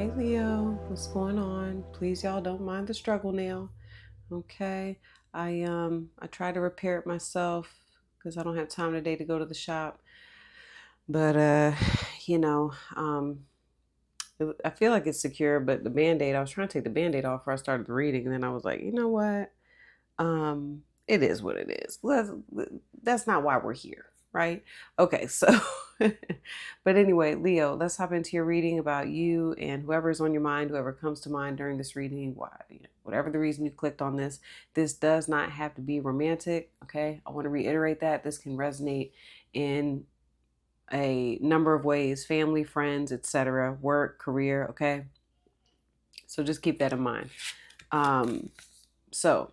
Hey Leo, what's going on? Please y'all don't mind the struggle now. Okay. I tried to repair it myself because I don't have time today to go to the shop. But you know, I feel like it's secure, but the band-aid, I was trying to take the band-aid off before I started reading, and then I was like, you know what? It is what it is. That's not why we're here, right? Okay, so, but anyway, Leo, let's hop into your reading about you and whoever's on your mind, whoever comes to mind during this reading. Why, whatever the reason you clicked on this, this does not have to be romantic. Okay, I want to reiterate that this can resonate in a number of ways: family, friends, etc., work, career. Okay, so just keep that in mind. So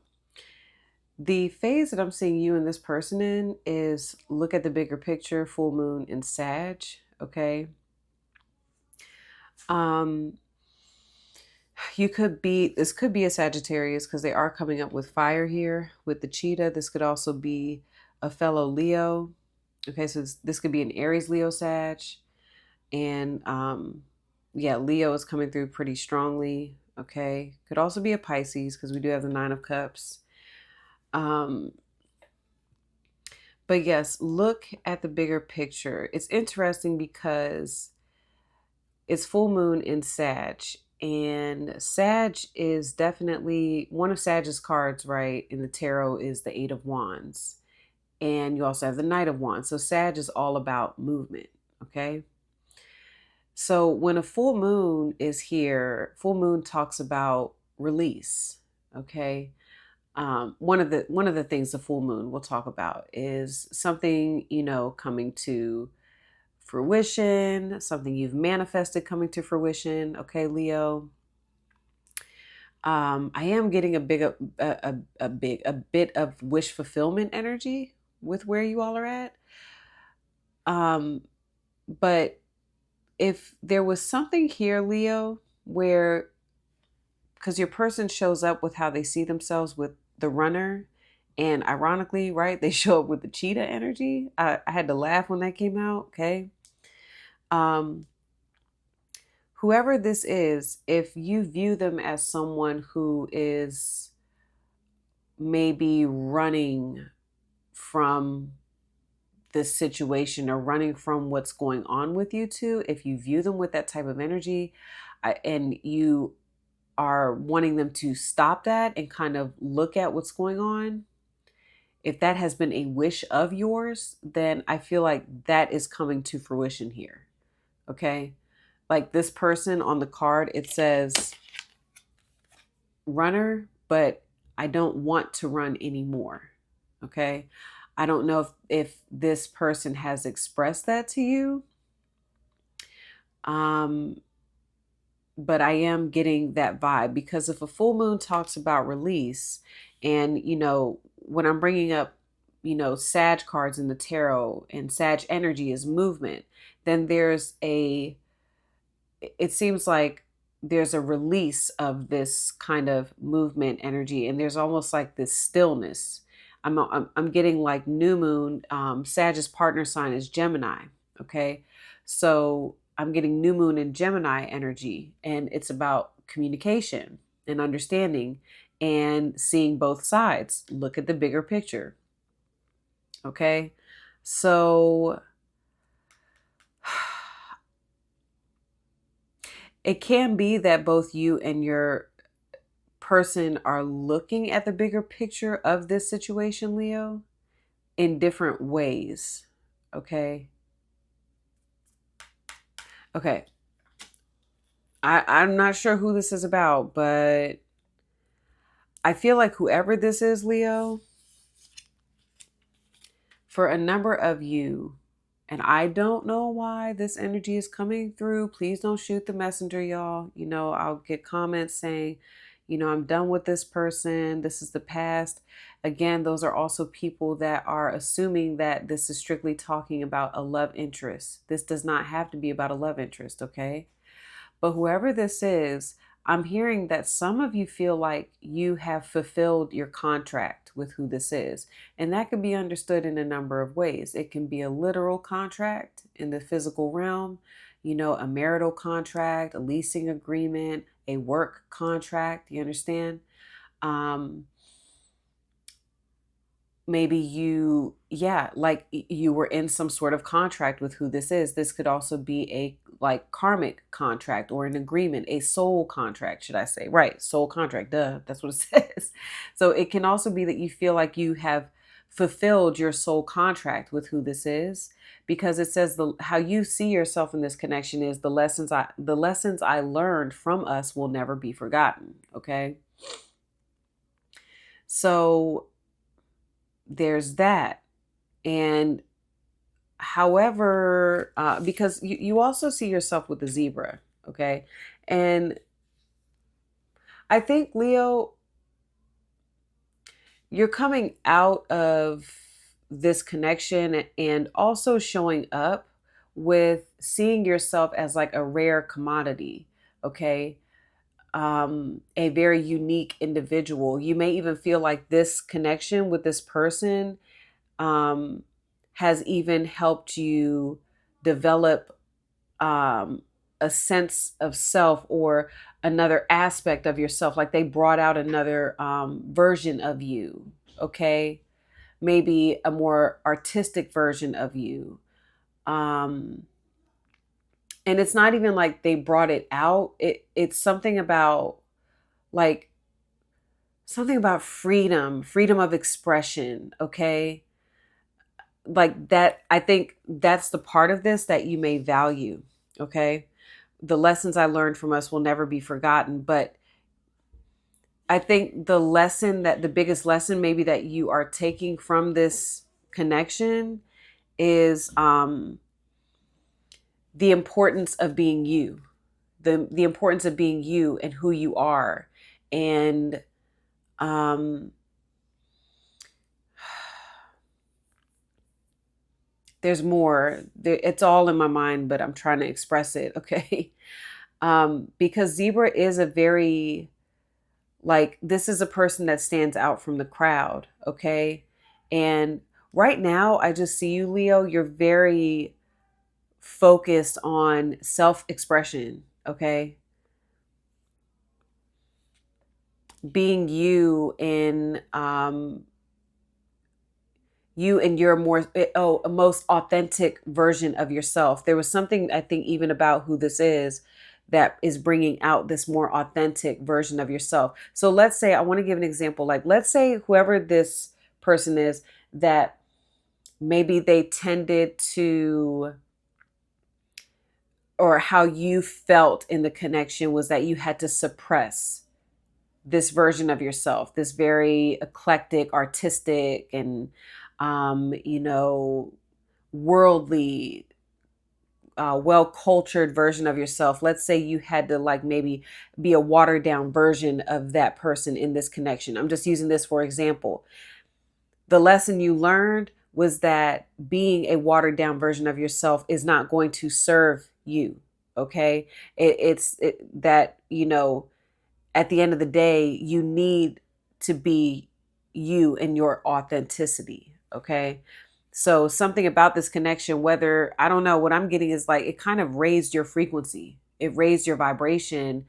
the phase that I'm seeing you and this person in is look at the bigger picture, full moon in Sag, okay? This could be a Sagittarius because they are coming up with fire here with the cheetah. This could also be a fellow Leo. Okay, so this could be an Aries, Leo, Sag. And yeah, Leo is coming through pretty strongly, okay? Could also be a Pisces because we do have the Nine of Cups. But yes, look at the bigger picture. It's interesting because it's full moon in Sag, and Sag is definitely one of Sag's cards, right? In the tarot is the Eight of Wands, and you also have the Knight of Wands. So Sag is all about movement, okay? So when a full moon is here, full moon talks about release, okay? One of the things the full moon will talk about is something coming to fruition, something you've manifested coming to fruition. Okay, Leo. I am getting a bit of wish fulfillment energy with where you all are at. But if there was something here, Leo, where because your person shows up with how they see themselves with the runner, and ironically, right, they show up with the cheetah energy. I had to laugh when that came out. Okay. Whoever this is, if you view them as someone who is maybe running from this situation or running from what's going on with you two, if you view them with that type of energy, and you are wanting them to stop that and kind of look at what's going on, if that has been a wish of yours, then I feel like that is coming to fruition here. Okay. Like this person on the card, it says runner, but I don't want to run anymore. Okay. I don't know if this person has expressed that to you. But I am getting that vibe because if a full moon talks about release, and when I'm bringing up Sag cards in the tarot, and Sag energy is movement, then it seems like there's a release of this kind of movement energy, and there's almost like this stillness. I'm getting like new moon. Sag's partner sign is Gemini. Okay, so I'm getting new moon in Gemini energy, and it's about communication and understanding and seeing both sides. Look at the bigger picture. Okay, so it can be that both you and your person are looking at the bigger picture of this situation, Leo, in different ways. Okay. Okay. I'm not sure who this is about, but I feel like whoever this is, Leo, for a number of you, and I don't know why this energy is coming through. Please don't shoot the messenger, y'all. I'll get comments saying, I'm done with this person. This is the past. Again, those are also people that are assuming that this is strictly talking about a love interest. This does not have to be about a love interest, okay? But whoever this is, I'm hearing that some of you feel like you have fulfilled your contract with who this is. And that can be understood in a number of ways. It can be a literal contract in the physical realm. a marital contract, a leasing agreement, a work contract. You understand? Um, maybe like you were in some sort of contract with who this is. This could also be a like karmic contract or an agreement, a soul contract, should I say? Right, soul contract, duh, that's what it says. So it can also be that you feel like you have fulfilled your soul contract with who this is, because it says how you see yourself in this connection is the lessons I learned from us will never be forgotten. Okay, so there's that. And however, because you also see yourself with the zebra, okay? And I think, Leo, you're coming out of this connection and also showing up with seeing yourself as like a rare commodity, okay? A very unique individual. You may even feel like this connection with this person um, has even helped you develop a sense of self or another aspect of yourself. Like they brought out another version of you, okay? Maybe a more artistic version of you. Um, and it's not even like they brought it out. It's like something about freedom of expression, okay? Like that, I think that's the part of this that you may value. Okay, the lessons I learned from us will never be forgotten, but I think the biggest lesson maybe that you are taking from this connection is the importance of being you, the importance of being you and who you are. And um there's more. It's all in my mind, but I'm trying to express it. Okay. Because zebra is a very, like, this is a person that stands out from the crowd. Okay. And right now I just see you, Leo, you're very focused on self-expression. Okay. Being you in you and your a most authentic version of yourself. There was something, I think, even about who this is that is bringing out this more authentic version of yourself. So let's say, I want to give an example. Like, let's say whoever this person is, that maybe they tended to, or how you felt in the connection was that you had to suppress this version of yourself, this very eclectic, artistic, and worldly, well cultured version of yourself. Let's say you had to like maybe be a watered down version of that person in this connection. I'm just using this for example. The lesson you learned was that being a watered down version of yourself is not going to serve you. Okay. That, at the end of the day, you need to be you and your authenticity. Okay. So something about this connection, whether, I don't know, what I'm getting is like it kind of raised your frequency. It raised your vibration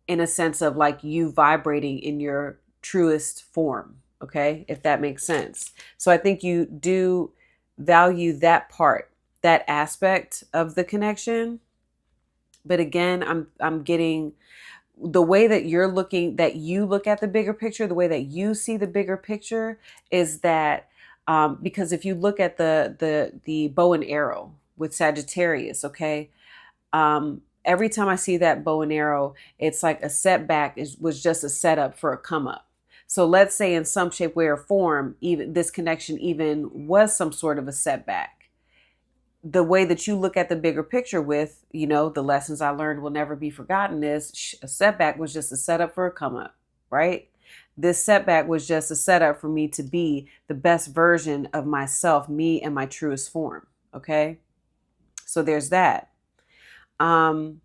in a sense of like you vibrating in your truest form. Okay. If that makes sense. So I think you do value that part, that aspect of the connection. But again, I'm getting the way that that you look at the bigger picture, the way that you see the bigger picture is that because if you look at the bow and arrow with Sagittarius, okay, every time I see that bow and arrow, it's like a setback was just a setup for a come up. So let's say in some shape, way, or form, even this connection even was some sort of a setback. The way that you look at the bigger picture with, the lessons I learned will never be forgotten is a setback was just a setup for a come up, right? This setback was just a setup for me to be the best version of myself, me and my truest form. Okay. So there's that. Um,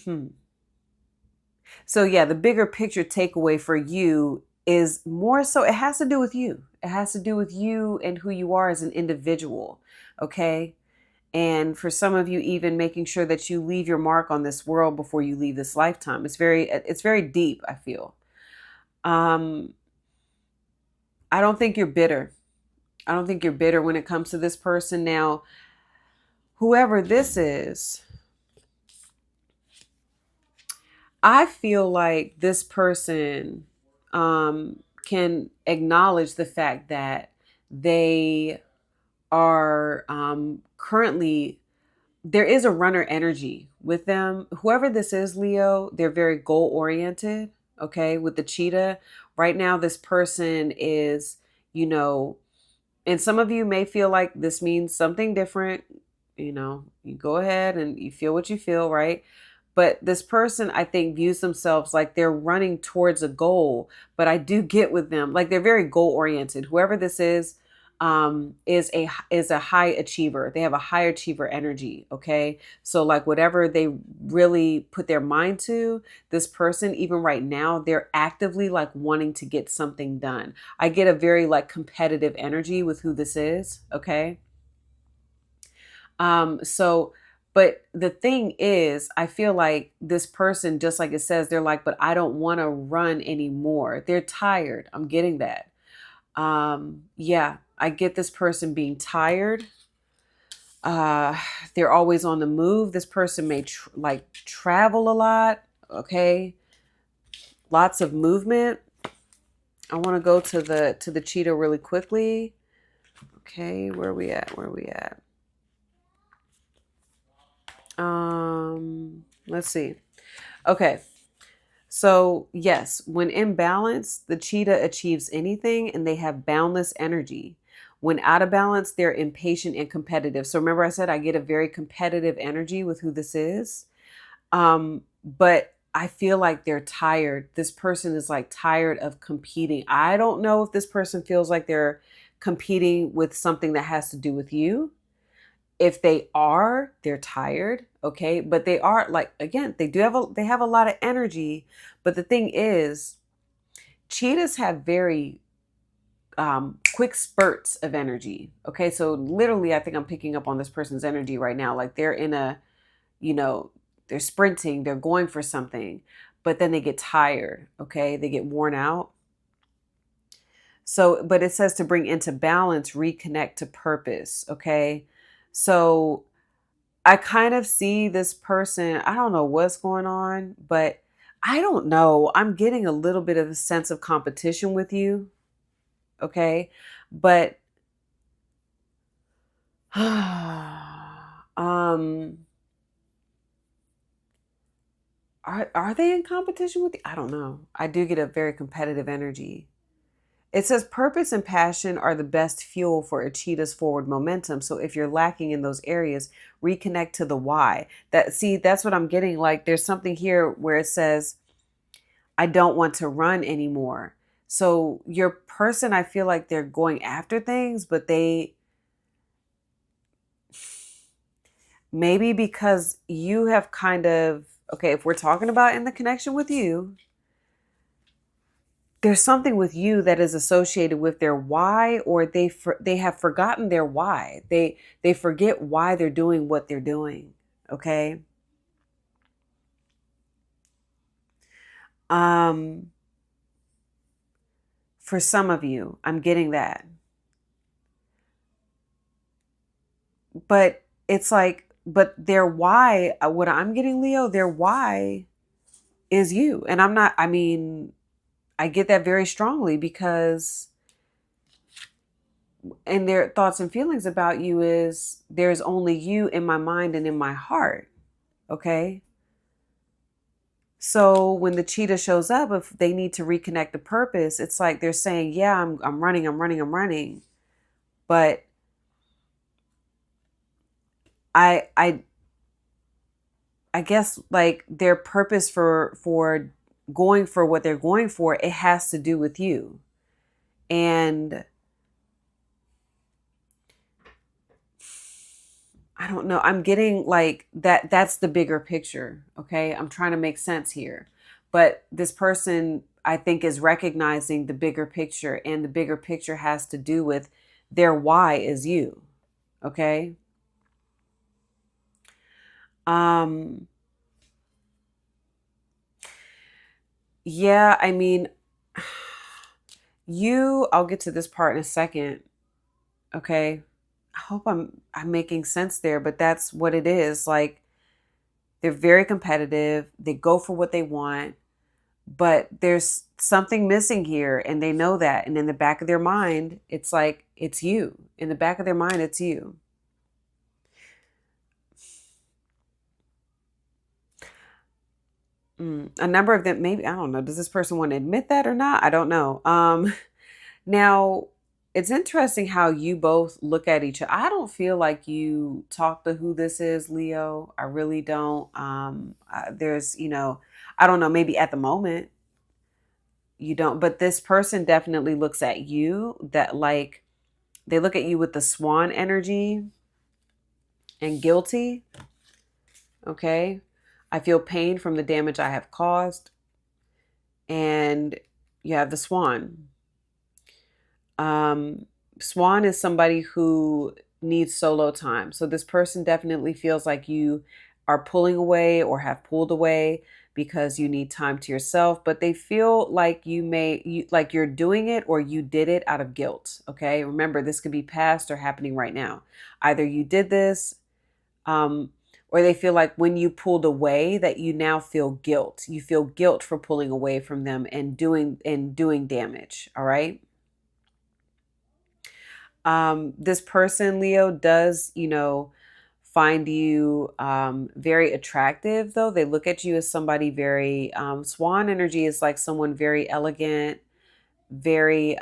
hmm. So yeah, the bigger picture takeaway for you is more so it has to do with you. It has to do with you and who you are as an individual. Okay. And for some of you, even making sure that you leave your mark on this world before you leave this lifetime. It's very deep, I feel. I don't think you're bitter. I don't think you're bitter when it comes to this person. Now, whoever this is, I feel like this person can acknowledge the fact that they are currently, there is a runner energy with them. Whoever this is, Leo, they're very goal oriented. Okay. With the cheetah right now, this person is, you know, and some of you may feel like this means something different. You know, you go ahead and you feel what you feel, right? But this person, I think, views themselves like they're running towards a goal. But I do get with them, like they're very goal oriented. Whoever this is a high achiever. They have a high achiever energy. Okay, so like whatever they really put their mind to, this person, even right now, they're actively like wanting to get something done. I get a very like competitive energy with who this is. Okay. So, but the thing is, I feel like this person, just like it says, they're like, but I don't want to run anymore. They're tired. I'm getting that. Yeah, I get this person being tired. Uh, they're always on the move. This person may like travel a lot. Okay. Lots of movement. I want to go to the cheetah really quickly. Okay, where are we at? Where are we at? Let's see. Okay. So, yes, when in balance, the cheetah achieves anything and they have boundless energy. When out of balance, they're impatient and competitive. So, remember, I said I get a very competitive energy with who this is. But I feel like they're tired. This person is like tired of competing. I don't know if this person feels like they're competing with something that has to do with you. If they are, they're tired. Okay. But they are like, again, they have a lot of energy. But the thing is, cheetahs have very quick spurts of energy. Okay. So literally, I think I'm picking up on this person's energy right now. Like they're in a, you know, they're sprinting, they're going for something, but then they get tired. Okay. They get worn out. So, but it says to bring into balance, reconnect to purpose. Okay. So I kind of see this person, I don't know what's going on, but I don't know. I'm getting a little bit of a sense of competition with you. Okay. But, are they in competition with you? I don't know. I do get a very competitive energy. It says purpose and passion are the best fuel for a cheetah's forward momentum. So if you're lacking in those areas, reconnect to the why. That's what I'm getting. Like there's something here where it says, I don't want to run anymore. So your person, I feel like they're going after things, but they maybe because you have kind of, okay, if we're talking about in the connection with you, there's something with you that is associated with their why, or they have forgotten their why. They forget why they're doing what they're doing. Okay. For some of you, I'm getting that. But it's like, but their why, what I'm getting, Leo, their why is you. And I mean, I get that very strongly because and their thoughts and feelings about you is there's only you in my mind and in my heart. Okay. So when the cheetah shows up, if they need to reconnect the purpose, it's like they're saying, yeah, I'm running, I'm running, I'm running. But I, I, I guess like their purpose for going for what they're going for, it has to do with you. And I don't know. I'm getting like that's the bigger picture. Okay. I'm trying to make sense here. But this person, I think, is recognizing the bigger picture, and the bigger picture has to do with their why is you. Okay. Um, yeah, I mean, I'll get to this part in a second. Okay. I hope I'm making sense there, but that's what it is. Like they're very competitive. They go for what they want, but there's something missing here and they know that. And in the back of their mind, it's like it's you. In the back of their mind, it's you. A number of them, maybe, I don't know. Does this person want to admit that or not? I don't know. Now, it's interesting how you both look at each other. I don't feel like you talk to who this is, Leo. I really don't. There's, I don't know, maybe at the moment you don't, but this person definitely looks at you that like they look at you with the swan energy and guilty. Okay. I feel pain from the damage I have caused. And you have the swan. Um, Swan is somebody who needs solo time. So this person definitely feels like you are pulling away or have pulled away because you need time to yourself, but they feel like like you're doing it or you did it out of guilt. Okay. Remember, this could be past or happening right now. Either you did this, um, or they feel like when you pulled away that you now feel guilt. You feel guilt for pulling away from them and doing damage. All right. This person, Leo, does, find you very attractive, though. They look at you as somebody very, swan energy is like someone very elegant, very,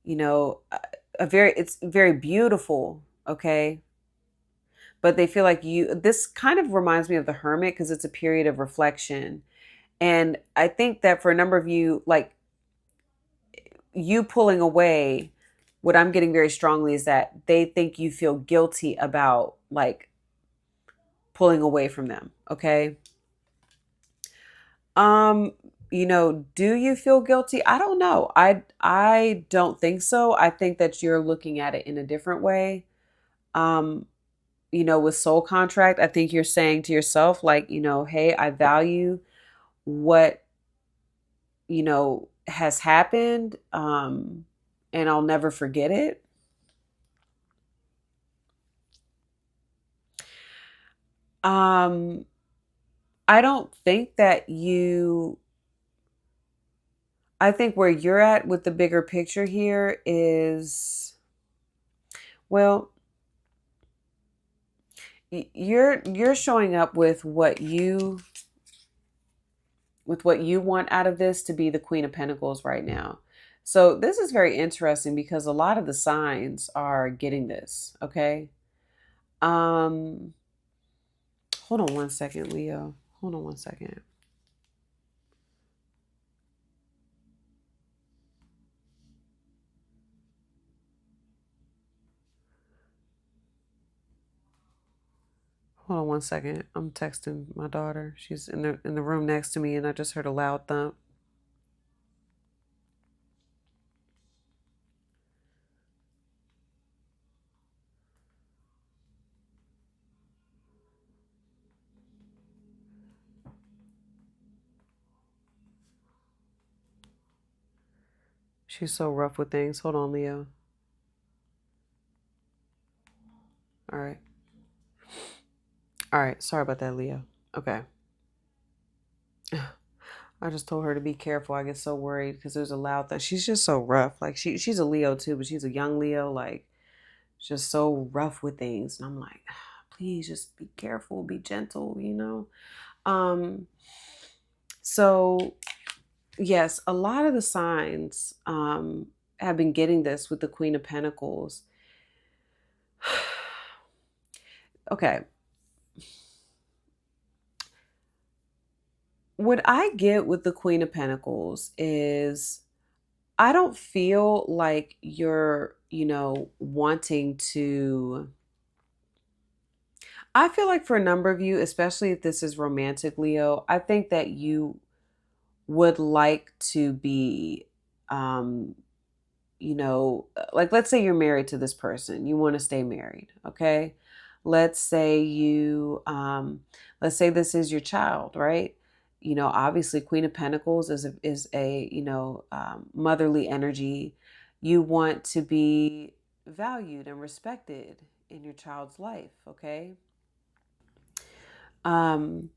you know, a, it's very beautiful. Okay. But they feel like this kind of reminds me of the hermit because it's a period of reflection. And I think that for a number of you, like you pulling away, what I'm getting very strongly is that they think you feel guilty about like pulling away from them. Okay. Um, do you feel guilty? I don't know. I don't think so. I think that you're looking at it in a different way. Um, with soul contract, I think you're saying to yourself, like, hey, I value what, has happened. And I'll never forget it. Um, I don't think that I think where you're at with the bigger picture here is, well, you're showing up with what you want out of this to be the Queen of Pentacles right now. So this is very interesting because a lot of the signs are getting this, okay? Um, hold on one second, Leo. Hold on one second. Hold on one second. I'm texting my daughter. She's in the room next to me and I just heard a loud thump. She's so rough with things. Hold on, Leo. All right. All right. Sorry about that, Leo. Okay. I just told her to be careful. I get so worried because there's a loud thing. She's just so rough. Like she's a Leo too, but she's a young Leo. Like just so rough with things. And I'm like, please just be careful, be gentle. Um, so yes, a lot of the signs have been getting this with the Queen of Pentacles. Okay. What I get with the Queen of Pentacles is I don't feel like you're, wanting to. I feel like for a number of you, especially if this is romantic, Leo, I think that you would like to be, um, like let's say you're married to this person, you want to stay married, okay? let's say let's say this is your child, right? Obviously Queen of Pentacles is a motherly energy. You want to be valued and respected in your child's life, okay? Um,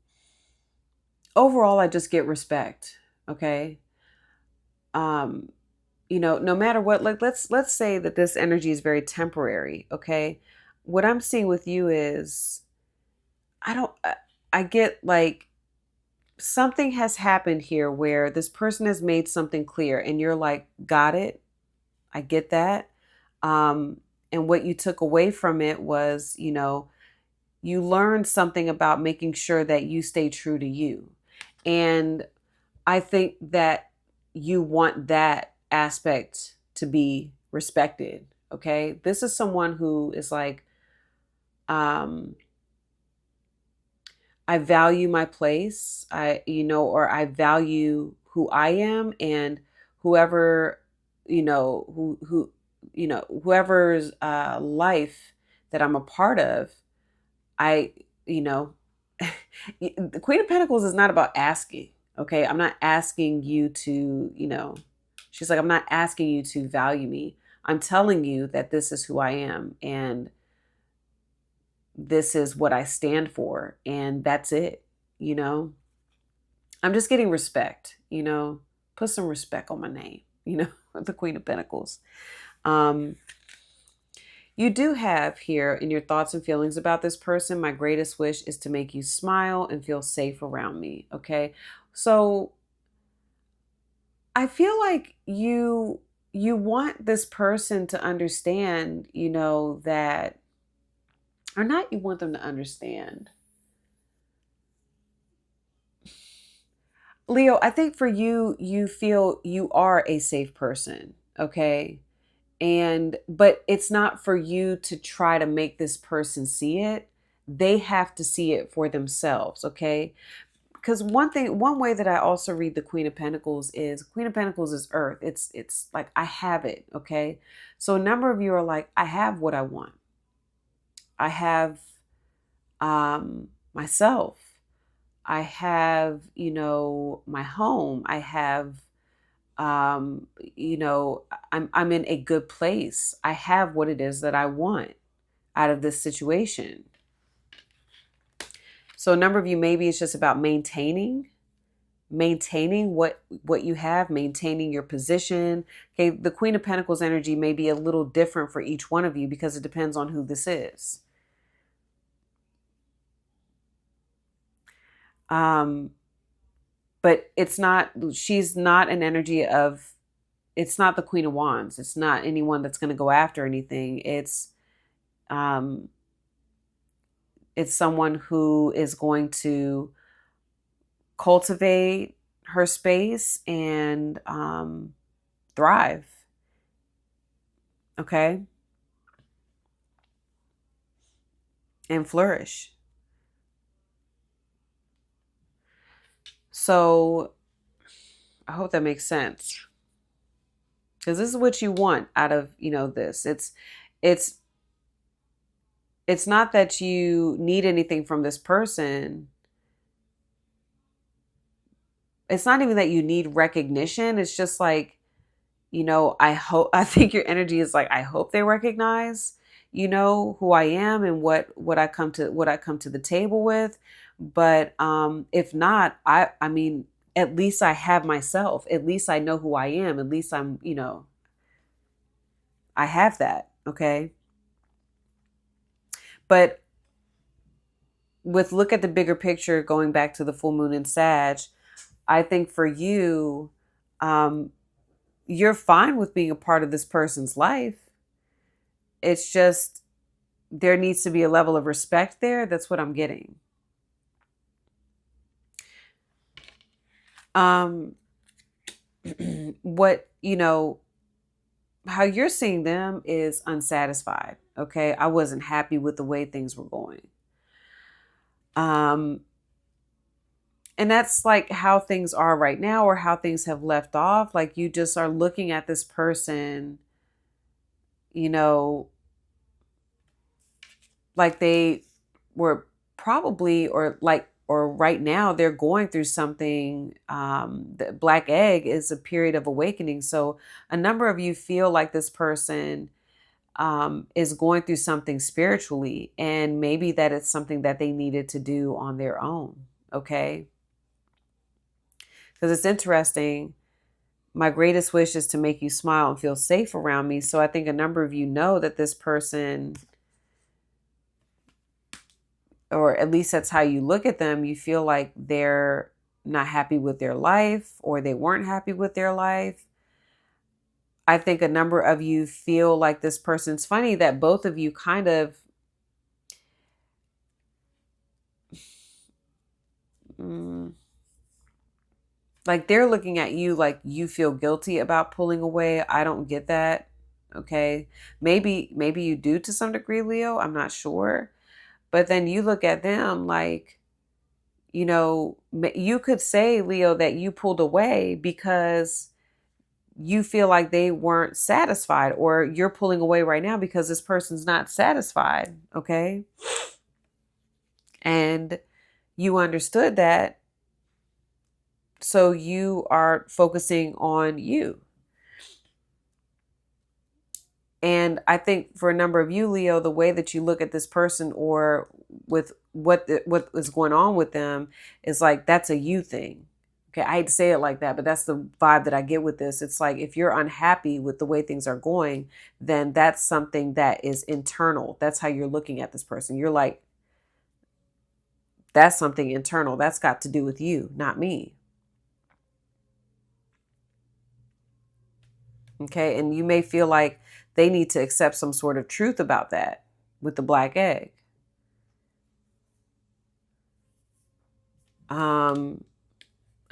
Overall, I just get respect, okay? Um, no matter what, like let's say that this energy is very temporary, okay? What I'm seeing with you is I don't I get like something has happened here where this person has made something clear and you're like, got it. I get that. And what you took away from it was, you learned something about making sure that you stay true to you. And I think that you want that aspect to be respected. Okay. This is someone who is like, um, I value my place. Or I value who I am, and whoever, whoever's life that I'm a part of, I, you know, the Queen of Pentacles is not about asking. Okay. I'm not asking you to, she's like, I'm not asking you to value me. I'm telling you that this is who I am. And this is what I stand for. And that's it. You know, I'm just getting respect, put some respect on my name, the Queen of Pentacles. Um, You do have here in your thoughts and feelings about this person, my greatest wish is to make you smile and feel safe around me. Okay. So I feel like you want this person to understand, that, or not, you want them to understand. Leo, I think for you, you feel you are a safe person. Okay. But it's not for you to try to make this person see it. They have to see it for themselves. Okay. Because one way that I also read the Queen of Pentacles is Queen of Pentacles is earth. It's like, I have it. Okay. So a number of you are like, I have what I want. I have myself. I have, my home. I have, um, I'm in a good place. I have what it is that I want out of this situation. So a number of you, maybe it's just about maintaining what you have, maintaining your position. Okay, the Queen of Pentacles energy may be a little different for each one of you because it depends on who this is. But she's not an energy of, it's not the Queen of Wands. It's not anyone that's going to go after anything. Um, it's someone who is going to cultivate her space and thrive. Okay. And flourish. So I hope that makes sense. Because this is what you want out of, this. It's it's not that you need anything from this person. It's not even that you need recognition. It's just like, I think your energy is like, I hope they recognize, who I am and what I come to the table with. But if not, I mean, at least I have myself. At least I know who I am. At least I have that. Okay. But look at the bigger picture, going back to the full moon in Sag, I think for you, you're fine with being a part of this person's life. It's just, there needs to be a level of respect there. That's what I'm getting. What, how you're seeing them is unsatisfied. Okay. I wasn't happy with the way things were going. And that's like how things are right now, or how things have left off. Like, you just are looking at this person, like like they were probably, or right now they're going through something. The black egg is a period of awakening. So a number of you feel like this person is going through something spiritually, and maybe that it's something that they needed to do on their own. Okay. Because it's interesting. My greatest wish is to make you smile and feel safe around me. So I think a number of you know that this person, or at least that's how you look at them, you feel like they're not happy with their life, or they weren't happy with their life. I think a number of you feel like this person's funny that both of you kind of like they're looking at you like you feel guilty about pulling away. I don't get that. Okay. Maybe you do to some degree, Leo. I'm not sure. But then you look at them like, you could say, Leo, that you pulled away because you feel like they weren't satisfied, or you're pulling away right now because this person's not satisfied. Okay. And you understood that. So you are focusing on you. And I think for a number of you, Leo, the way that you look at this person, or with what is going on with them, is like that's a you thing. Okay, I hate to say it like that, but that's the vibe that I get with this. It's like if you're unhappy with the way things are going, then that's something that is internal. That's how you're looking at this person. You're like, that's something internal. That's got to do with you, not me. Okay, and you may feel like they need to accept some sort of truth about that with the black egg.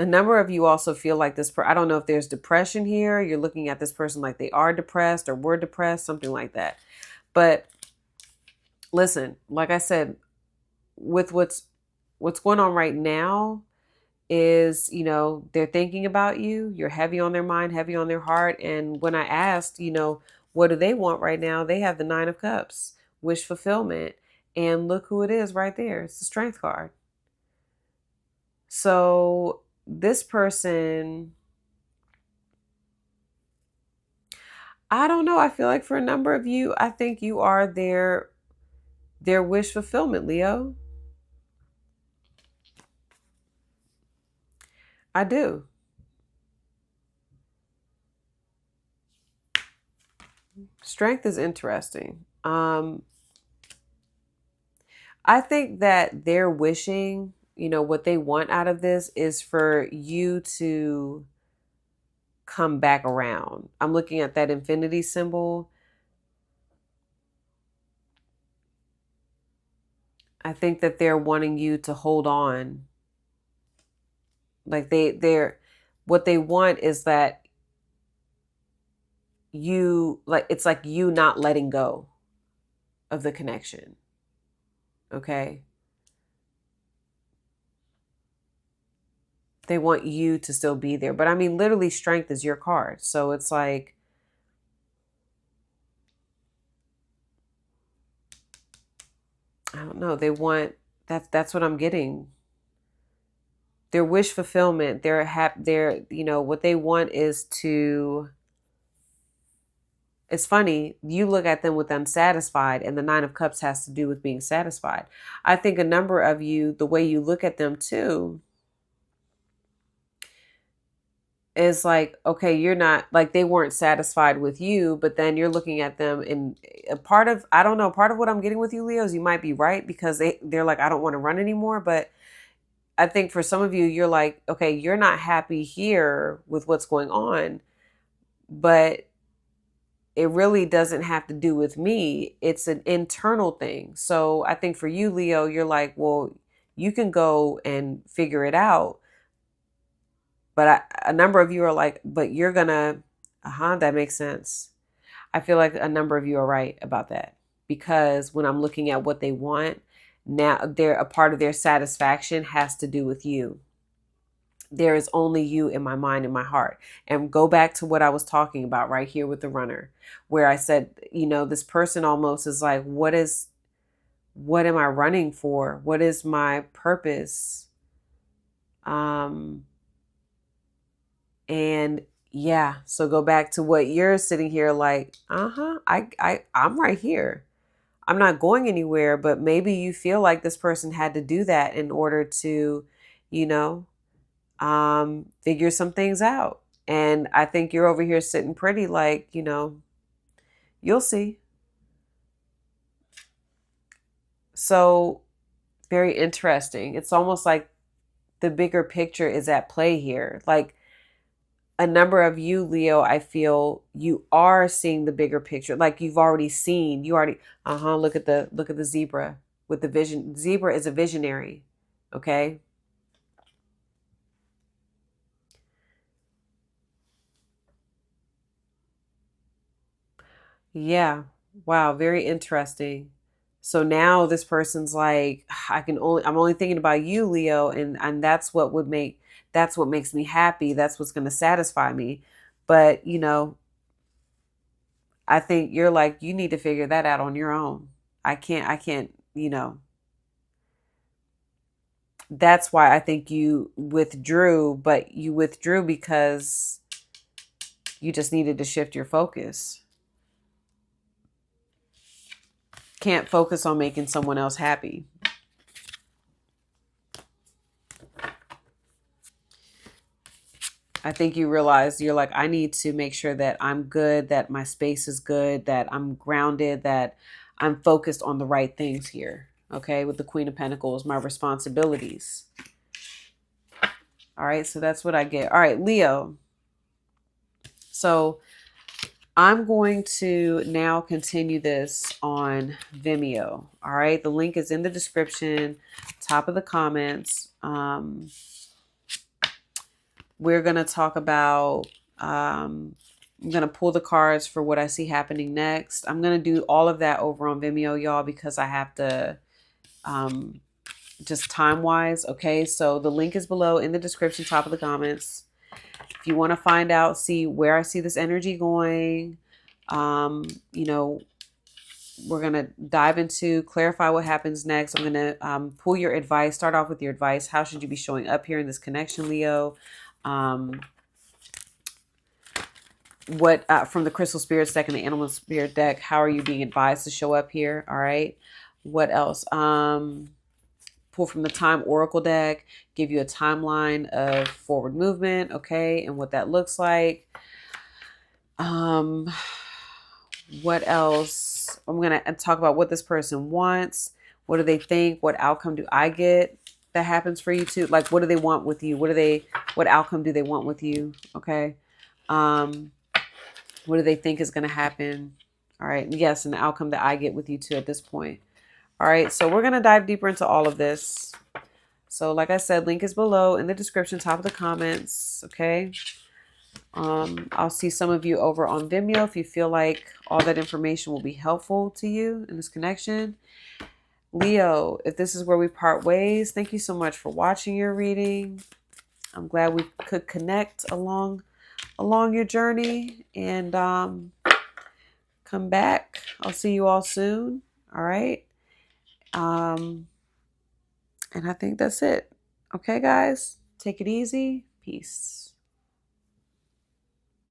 A number of you also feel like this. I don't know if there's depression here. You're looking at this person like they are depressed or were depressed, something like that. But listen, like I said, with what's going on right now is, they're thinking about you. You're heavy on their mind, heavy on their heart. And when I asked, what do they want right now? They have the 9 of Cups, wish fulfillment. And look who it is right there. It's the Strength card. So this person, I don't know. I feel like for a number of you, I think you are their wish fulfillment, Leo. I do. Strength is interesting. I think that they're wishing, what they want out of this is for you to come back around. I'm looking at that infinity symbol. I think that they're wanting you to hold on. Like what they want is that it's like you not letting go of the connection. Okay. They want you to still be there. But I mean, literally, Strength is your card. So it's like, I don't know. They want that's what I'm getting. Their wish fulfillment, what they want is to, it's funny, you look at them with unsatisfied, and the 9 of Cups has to do with being satisfied. I think a number of you, the way you look at them too, is like, okay, you're not, like they weren't satisfied with you, but then you're looking at them, and I don't know, part of what I'm getting with you, Leo, is you might be right, because they're like, I don't want to run anymore. But I think for some of you, you're like, okay, you're not happy here with what's going on, but it really doesn't have to do with me. It's an internal thing. So I think for you, Leo, you're like, well, you can go and figure it out. But a number of you are like, but you're gonna, that makes sense. I feel like a number of you are right about that, because when I'm looking at what they want, now a part of their satisfaction has to do with you. There is only you in my mind and my heart. And go back to what I was talking about right here with the runner, where I said, this person almost is like, what is what am I running for? What is my purpose? And yeah, so go back to what you're sitting here like, I'm right here. I'm not going anywhere, but maybe you feel like this person had to do that in order to, you know, figure some things out. And I think you're over here sitting pretty like, you'll see. So very interesting. It's almost like the bigger picture is at play here. Like a number of you, Leo, I feel you are seeing the bigger picture. Like you already, look at the zebra with the vision. Zebra is a visionary. Okay. Yeah. Wow. Very interesting. So now this person's like, I'm only thinking about you, Leo, and that's what makes me happy. That's what's going to satisfy me. But, I think you're like, you need to figure that out on your own. I can't, that's why I think you withdrew, but you withdrew because you just needed to shift your focus. Can't focus on making someone else happy. I think you realize you're like, I need to make sure that I'm good, that my space is good, that I'm grounded, that I'm focused on the right things here. Okay. With the Queen of Pentacles, my responsibilities. All right. So that's what I get. All right, Leo. So I'm going to now continue this on Vimeo. All right. The link is in the description, top of the comments. We're going to talk about, I'm going to pull the cards for what I see happening next. I'm going to do all of that over on Vimeo, y'all, because I have to, just time wise. Okay. So the link is below in the description, top of the comments. If you want to find out, see where I see this energy going, you know, we're going to dive into, clarify what happens next. I'm going to pull your advice, start off with your advice. How should you be showing up here in this connection, Leo? What from the Crystal Spirits deck and the Animal Spirit deck, how are you being advised to show up here? All right. What else? Pull from the Time Oracle deck, give you a timeline of forward movement, okay, and what that looks like. What else? I'm going to talk about what this person wants. What do they think? What outcome do I get that happens for you too? Like, what do they want with you? What outcome do they want with you? Okay. What do they think is going to happen? All right. Yes. And the outcome that I get with you too at this point. All right. So we're going to dive deeper into all of this. So like I said, link is below in the description, top of the comments. Okay. I'll see some of you over on Vimeo if you feel like all that information will be helpful to you in this connection. Leo, if this is where we part ways, thank you so much for watching your reading. I'm glad we could connect along your journey, and come back. I'll see you all soon. All right. And I think that's it. Okay, guys, take it easy. Peace.